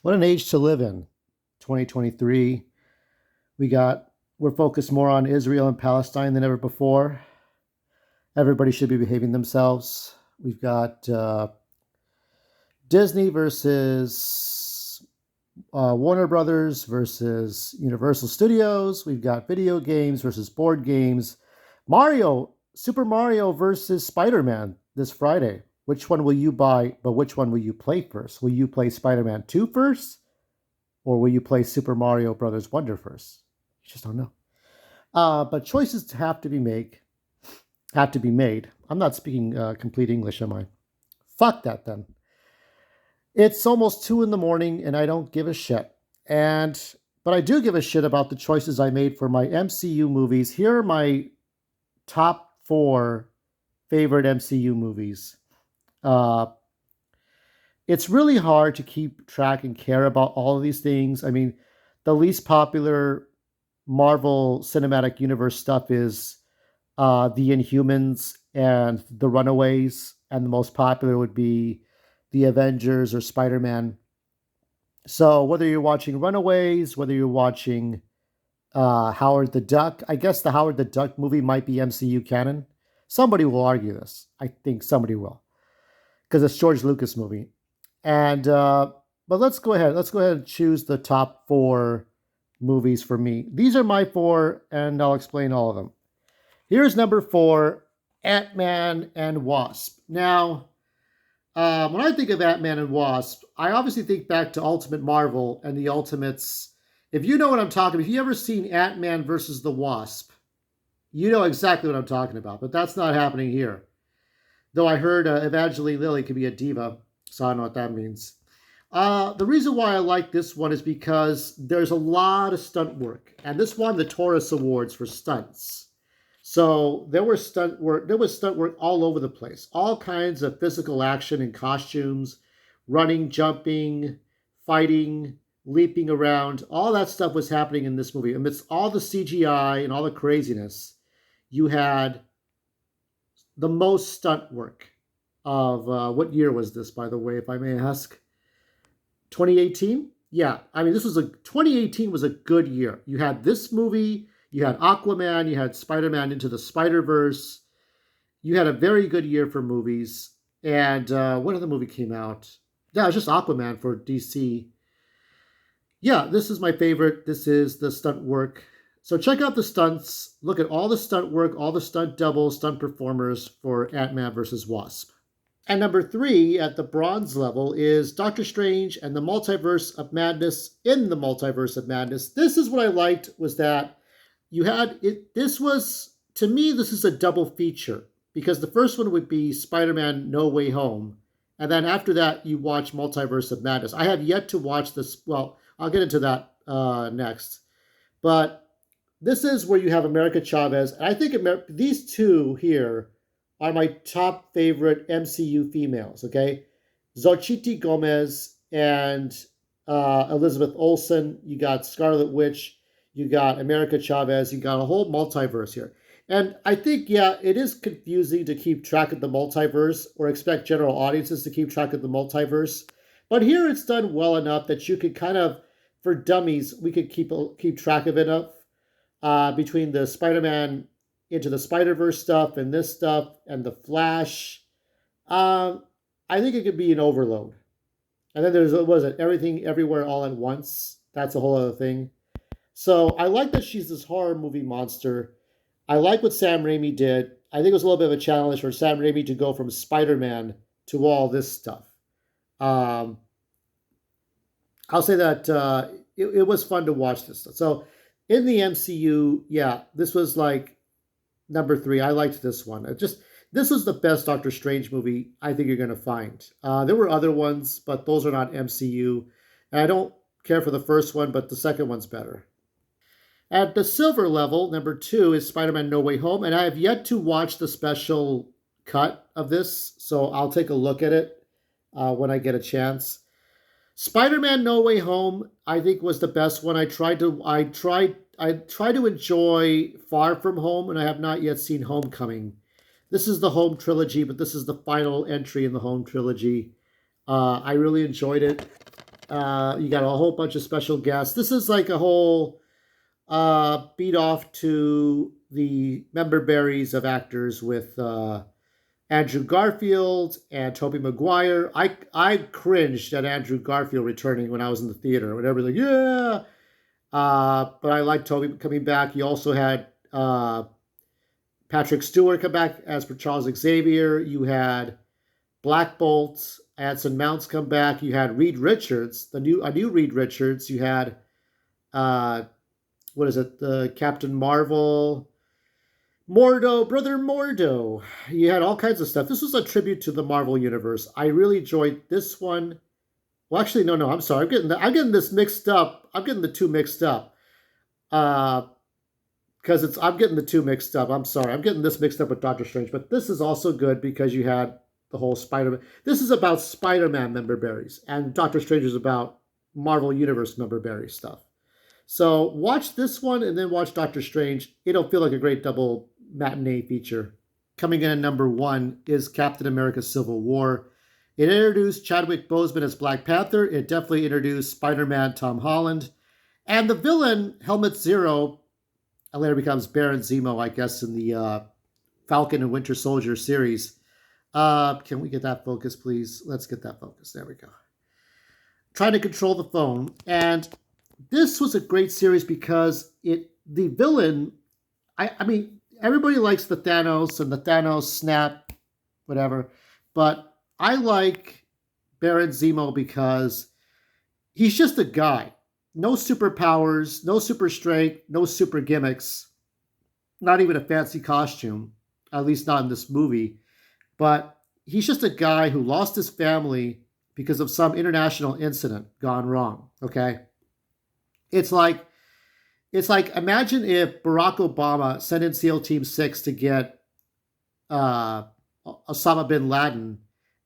What an age to live in. 2023. We're focused more on Israel and Palestine than ever before. Everybody should be behaving themselves. We've got Disney versus Warner Brothers versus Universal Studios. We've got video games versus board games. Super Mario versus Spider-Man this Friday. Which one will you buy, but which one will you play first? Will you play Spider-Man 2 first? Or will you play Super Mario Brothers Wonder first? You just don't know. But choices have to be made. Have to be made. I'm not speaking complete English, am I? Fuck that then. It's almost 2 in the morning, and I don't give a shit. But I do give a shit about the choices I made for my MCU movies. Here are my top 4 favorite MCU movies. It's really hard to keep track and care about all of these things. I mean, the least popular Marvel Cinematic Universe stuff is the Inhumans and the Runaways, and the most popular would be the Avengers or Spider-Man. So whether you're watching Runaways, whether you're watching Howard the Duck, I guess the Howard the Duck movie might be MCU canon. Somebody will argue this. I think somebody will, because it's George Lucas movie. And but let's go ahead. Let's go ahead and choose the top 4 movies for me. These are my 4, and I'll explain all of them. Here's number 4, Ant-Man and Wasp. Now, when I think of Ant-Man and Wasp, I obviously think back to Ultimate Marvel and the Ultimates. If you know what I'm talking about, if you ever seen Ant-Man versus the Wasp, you know exactly what I'm talking about. But that's not happening here. Though I heard Evangeline Lilly could be a diva, so I don't know what that means. The reason why I like this one is because there's a lot of stunt work, and this won the Taurus Awards for stunts. So there was stunt work all over the place, all kinds of physical action and costumes, running, jumping, fighting, leaping around. All that stuff was happening in this movie. Amidst all the CGI and all the craziness, you had the most stunt work of what year was this, by the way, if I may ask? 2018? Yeah, I mean, 2018 was a good year. You had this movie, you had Aquaman, you had Spider-Man Into the Spider-Verse. You had a very good year for movies. And what other movie came out? Yeah, it was just Aquaman for DC. Yeah, this is my favorite. This is the stunt work. So check out the stunts. Look at all the stunt work, all the stunt doubles, stunt performers for Ant-Man versus Wasp. And number 3 at the bronze level is Doctor Strange and the Multiverse of Madness in the Multiverse of Madness. This is what I liked, was that you had it. This was, to me, this is a double feature, because the first one would be Spider-Man No Way Home. And then after that, you watch Multiverse of Madness. I have yet to watch this. Well, I'll get into that next. But this is where you have America Chavez. And I think these two here are my top favorite MCU females, okay? Xochitl Gomez and Elizabeth Olsen. You got Scarlet Witch. You got America Chavez. You got a whole multiverse here. And I think, yeah, it is confusing to keep track of the multiverse or expect general audiences to keep track of the multiverse. But here it's done well enough that you could kind of, for dummies, we could keep track of it enough between the Spider-Man Into the Spider-Verse stuff and this stuff and the Flash. I think it could be an overload. And then there's, what was it, Everything Everywhere All at Once. That's a whole other thing. So I like that she's this horror movie monster. I like what Sam Raimi did. I think it was a little bit of a challenge for Sam Raimi to go from Spider-Man to all this stuff. I'll say that it was fun to watch this stuff. So in the MCU, yeah, this was like number 3. I liked this one. This was the best Doctor Strange movie I think you're going to find. There were other ones, but those are not MCU. And I don't care for the first one, but the second one's better. At the silver level, number 2 is Spider-Man No Way Home, and I have yet to watch the special cut of this, so I'll take a look at it when I get a chance. Spider-Man No Way Home, I think, was the best one. I tried to enjoy Far From Home, and I have not yet seen Homecoming. This is the Home trilogy, but this is the final entry in the Home trilogy. I really enjoyed it. You got a whole bunch of special guests. This is like a whole beat off to the member berries of actors with Andrew Garfield and Tobey Maguire. I cringed at Andrew Garfield returning when I was in the theater. When everybody like, yeah. But I like Toby coming back. You also had Patrick Stewart come back as for Charles Xavier. You had Black Bolt, Anson Mounts come back. You had Reed Richards, a new Reed Richards. You had uh, what is it? The Captain Marvel, Mordo, Brother Mordo. You had all kinds of stuff. This was a tribute to the Marvel universe. I really enjoyed this one. Well, actually, no. I'm sorry. I'm getting this mixed up. I'm getting the two mixed up. Uh, because it's I'm getting the two mixed up. I'm sorry. I'm getting this mixed up with Doctor Strange, but this is also good because you had the whole Spider-Man. This is about Spider-Man member berries, and Doctor Strange is about Marvel Universe member berry stuff. So watch this one and then watch Doctor Strange. It'll feel like a great double matinee feature. Coming in at number one is Captain America Civil War. It introduced Chadwick Boseman as Black Panther. It definitely introduced Spider-Man Tom Holland. And the villain, Helmet Zero, later becomes Baron Zemo, I guess, in the Falcon and Winter Soldier series. Can we get that focus, please? Let's get that focus. There we go. Trying to control the phone. And this was a great series because the villain, I mean, everybody likes the Thanos and the Thanos snap, whatever. But I like Baron Zemo because he's just a guy. No superpowers, no super strength, no super gimmicks, not even a fancy costume, at least not in this movie. But he's just a guy who lost his family because of some international incident gone wrong. Okay, it's like imagine if Barack Obama sent in SEAL Team 6 to get uh, Osama bin Laden,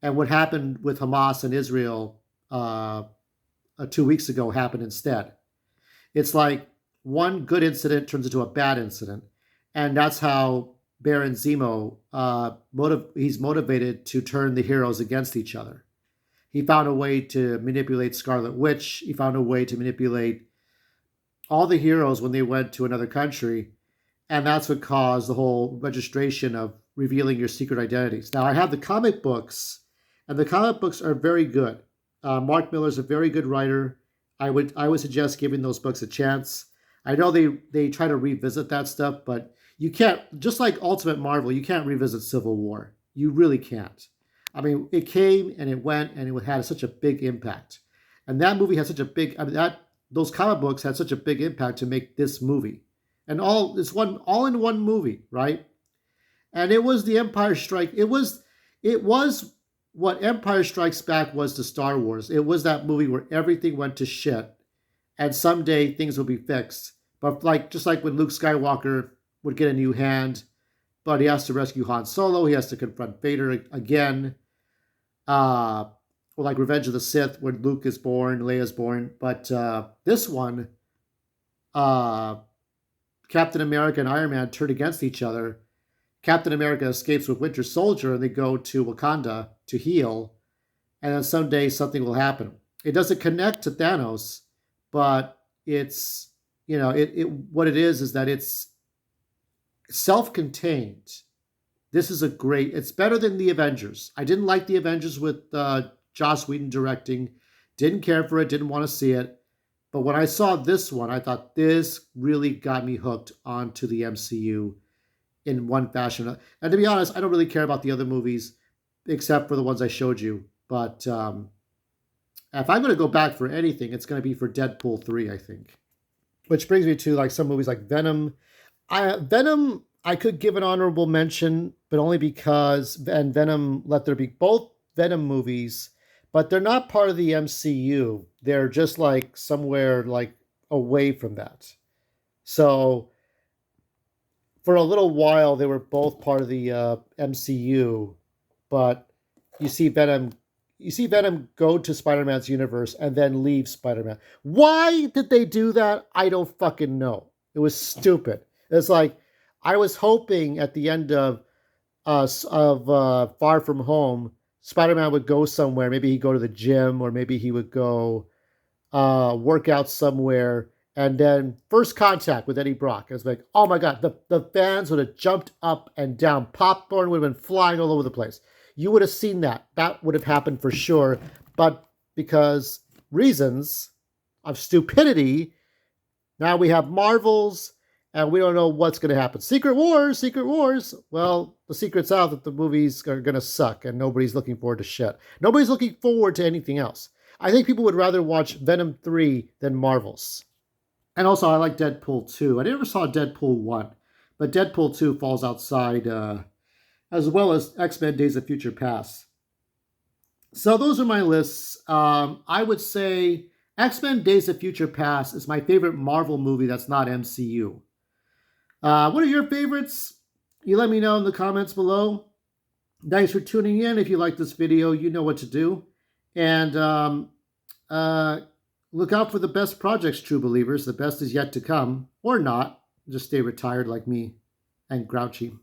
and what happened with Hamas and Israel 2 weeks ago happened instead. It's like one good incident turns into a bad incident, and that's how Baron Zemo he's motivated to turn the heroes against each other. He found a way to manipulate Scarlet Witch. He found a way to manipulate all the heroes when they went to another country, and that's what caused the whole registration of revealing your secret identities. Now, I have the comic books, and the comic books are very good. Mark Miller's a very good writer. I would suggest giving those books a chance. I know they try to revisit that stuff, but you can't. Just like Ultimate Marvel, you can't revisit Civil War. You really can't. I mean, it came and it went, and it had such a big impact. And that movie had such a big. I mean, that those comic books had such a big impact to make this movie, and all in one movie, right? And it was the Empire Strike. It was what Empire Strikes Back was to Star Wars. It was that movie where everything went to shit, and someday things will be fixed. But like just like when Luke Skywalker would get a new hand, but he has to rescue Han Solo. He has to confront Vader again. Or like Revenge of the Sith, when Luke is born, Leia's born. But this one, uh, Captain America and Iron Man turn against each other. Captain America escapes with Winter Soldier, and they go to Wakanda to heal. And then someday something will happen. It doesn't connect to Thanos, but it's it what it is that it's self-contained. This is a great. It's better than the Avengers. I didn't like the Avengers with Joss Whedon directing. Didn't care for it. Didn't want to see it. But when I saw this one, I thought this really got me hooked onto the MCU in one fashion. And to be honest, I don't really care about the other movies except for the ones I showed you. But if I'm going to go back for anything, it's going to be for Deadpool 3, I think. Which brings me to like some movies like Venom. Venom, I could give an honorable mention, but only because and Venom Let There Be, both Venom movies, but they're not part of the MCU. They're just like somewhere like away from that. So for a little while, they were both part of the MCU, but you see Venom. You see Venom go to Spider-Man's universe and then leave Spider-Man. Why did they do that? I don't fucking know. It was stupid. It's like I was hoping at the end of Far From Home, Spider-Man would go somewhere. Maybe he'd go to the gym, or maybe he would go work out somewhere, and then first contact with Eddie Brock. It's like, oh my God, the fans would have jumped up and down. Popcorn would have been flying all over the place. You would have seen that. That would have happened for sure. But because reasons of stupidity, now we have Marvels, and we don't know what's going to happen. Secret Wars, Secret Wars. Well, the secret's out that the movies are going to suck, and nobody's looking forward to shit. Nobody's looking forward to anything else. I think people would rather watch Venom 3 than Marvels. And also, I like Deadpool 2. I never saw Deadpool 1, but Deadpool 2 falls outside, as well as X-Men Days of Future Past. So those are my lists. I would say X-Men Days of Future Past is my favorite Marvel movie that's not MCU. What are your favorites? You let me know in the comments below. Thanks for tuning in. If you like this video, you know what to do. And look out for the best projects, true believers. The best is yet to come, or not. Just stay retired like me and grouchy.